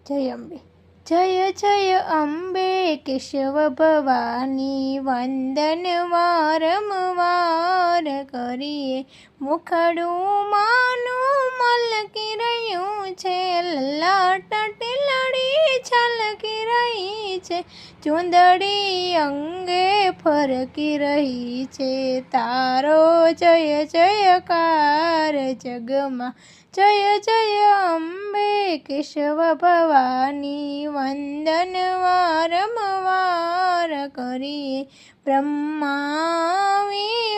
જય અંબે. જય જય અંબે કેશવ ભવાની, વંદન વારંવાર કરીએ. મુખડું માનું મલકી રહ્યું છે, લલાટ ટીલડી છલકી રહી છે, ચૂંદડી અંગે ફરકી રહી છે. તારો જય જયકાર જગમાં, જય જય અંબે કેશવ ભવાની, વંદન વારંવાર કરીએ. બ્રહ્મા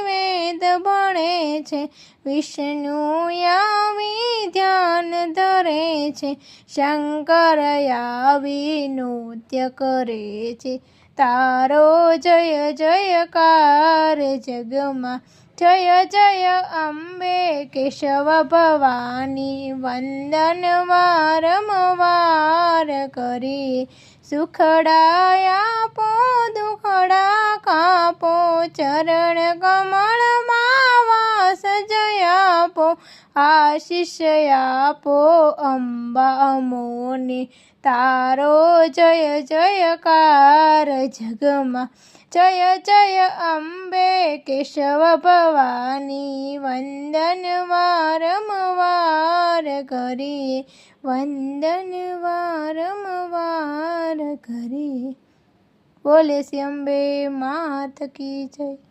વેદ ભણે છે, વિષ્ણુ આવી ધ્યાન ધરે છે, શંકર આવી નૃત્ય કરે છે. તારો જય જયકાર જગમાં, જય જય અંબે કેશવ ભવાની, વંદન વારંવાર કરીએ. સુખડા આપો દુખડા કાપો, ચરણ કમળમાં વાસ જય આપો, આશીષ આપો અંબા અમોને. તારો જય જયકાર જગમાં, જય જય અંબે કેશવ ભવાની, વંદન વારંવાર કરીએ. વંદન વારંવાર કરીએ. બોલે શ્રી અંબે માત કી જય.